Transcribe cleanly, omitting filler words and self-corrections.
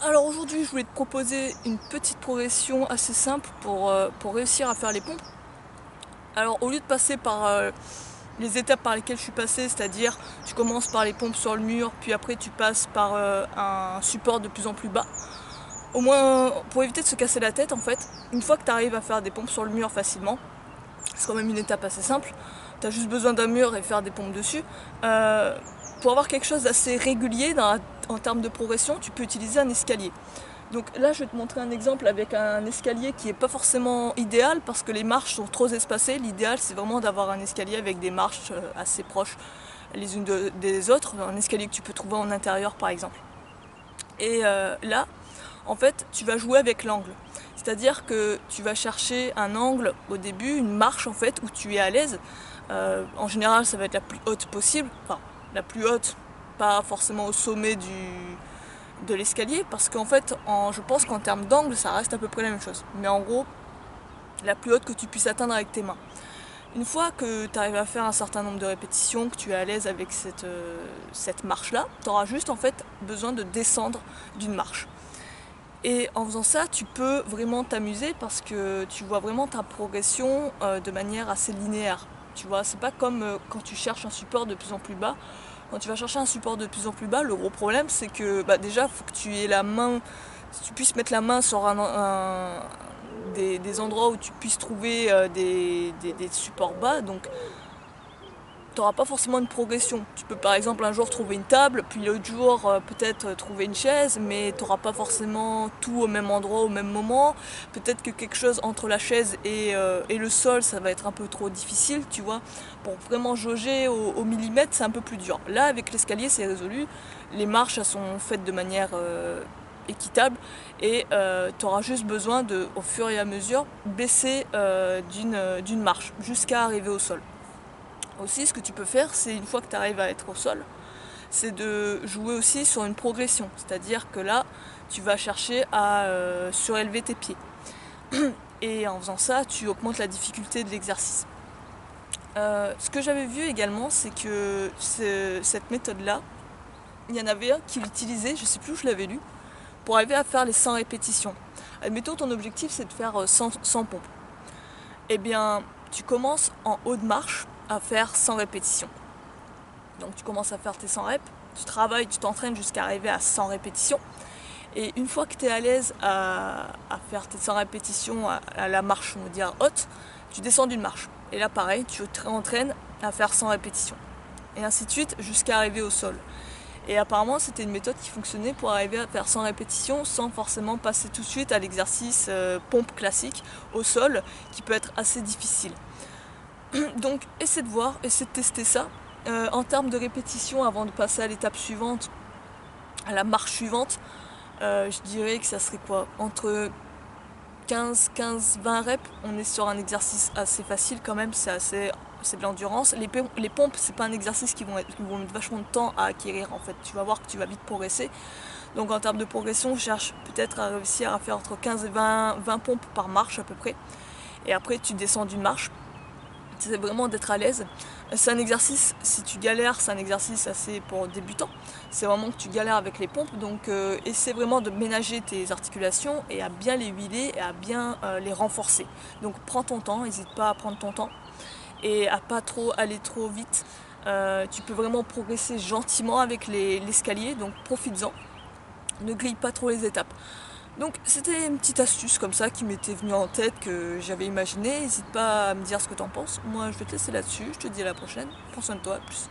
Alors aujourd'hui, je voulais te proposer une petite progression assez simple pour réussir à faire les pompes. Alors au lieu de passer par les étapes par lesquelles je suis passée, c'est-à-dire tu commences par les pompes sur le mur, puis après tu passes par un support de plus en plus bas, au moins pour éviter de se casser la tête en fait, une fois que tu arrives à faire des pompes sur le mur facilement, c'est quand même une étape assez simple, tu as juste besoin d'un mur et faire des pompes dessus. Pour avoir quelque chose d'assez régulier en termes de progression, tu peux utiliser un escalier. Donc là, je vais te montrer un exemple avec un escalier qui n'est pas forcément idéal parce que les marches sont trop espacées. L'idéal, c'est vraiment d'avoir un escalier avec des marches assez proches les unes des autres, un escalier que tu peux trouver en intérieur par exemple. Et là, en fait, tu vas jouer avec l'angle. C'est-à-dire que tu vas chercher un angle au début, une marche en fait, où tu es à l'aise. En général, ça va être la plus haute possible. Enfin, la plus haute, pas forcément au sommet de l'escalier, parce qu'en fait, je pense qu'en termes d'angle, ça reste à peu près la même chose. Mais en gros, la plus haute que tu puisses atteindre avec tes mains. Une fois que tu arrives à faire un certain nombre de répétitions, que tu es à l'aise avec cette marche-là, tu auras juste en fait besoin de descendre d'une marche. Et en faisant ça, tu peux vraiment t'amuser parce que tu vois vraiment ta progression de manière assez linéaire. Tu vois, c'est pas comme quand tu cherches un support de plus en plus bas. Quand tu vas chercher un support de plus en plus bas, le gros problème c'est que déjà, il faut que tu aies la main, si tu puisses mettre la main sur des endroits où tu puisses trouver des supports bas. Donc tu n'auras pas forcément une progression. Tu peux par exemple un jour trouver une table, puis l'autre jour peut-être trouver une chaise, mais tu n'auras pas forcément tout au même endroit au même moment. Peut-être que quelque chose entre la chaise et le sol, ça va être un peu trop difficile, tu vois. Pour vraiment jauger au millimètre, c'est un peu plus dur. Là, avec l'escalier, c'est résolu. Les marches, elles sont faites de manière équitable et tu auras juste besoin de, au fur et à mesure, baisser d'une marche jusqu'à arriver au sol. Aussi, ce que tu peux faire, c'est une fois que tu arrives à être au sol, c'est de jouer aussi sur une progression. C'est-à-dire que là, tu vas chercher à surélever tes pieds. Et en faisant ça, tu augmentes la difficulté de l'exercice. Ce que j'avais vu également, c'est que cette méthode-là, il y en avait un qui l'utilisait, je ne sais plus où je l'avais lu, pour arriver à faire les 100 répétitions. Admettons, ton objectif, c'est de faire 100 pompes. Eh bien, tu commences en haut de marche à faire 100 répétitions. Donc tu commences à faire tes 100 reps, tu travailles, tu t'entraînes jusqu'à arriver à 100 répétitions. Et une fois que tu es à l'aise à faire tes 100 répétitions à la marche, on va dire haute, tu descends d'une marche. Et là pareil, tu t'entraînes à faire 100 répétitions. Et ainsi de suite jusqu'à arriver au sol. Et apparemment c'était une méthode qui fonctionnait pour arriver à faire 100 répétitions sans forcément passer tout de suite à l'exercice pompe classique au sol qui peut être assez difficile. Donc essaie de voir, essaie de tester ça. En termes de répétition, avant de passer à l'étape suivante, à la marche suivante, je dirais que ça serait quoi? Entre 15-20 reps, on est sur un exercice assez facile quand même, c'est de l'endurance. Les pompes, c'est pas un exercice qui vont mettre vachement de temps à acquérir en fait. Tu vas voir que tu vas vite progresser. Donc en termes de progression, je cherche peut-être à réussir à faire entre 15 et 20 pompes par marche à peu près. Et après tu descends d'une marche. C'est vraiment d'être à l'aise. C'est un exercice, si tu galères, c'est un exercice assez pour débutants. C'est vraiment que tu galères avec les pompes, donc essaie vraiment de ménager tes articulations et à bien les huiler et à bien les renforcer. Donc prends ton temps, n'hésite pas à prendre ton temps et à pas trop aller trop vite. Tu peux vraiment progresser gentiment avec l'escalier, donc profites-en. Ne grille pas trop les étapes. Donc c'était une petite astuce comme ça qui m'était venue en tête, que j'avais imaginé. N'hésite pas à me dire ce que t'en penses. Moi je vais te laisser là-dessus, je te dis à la prochaine. Prends soin de toi, à plus.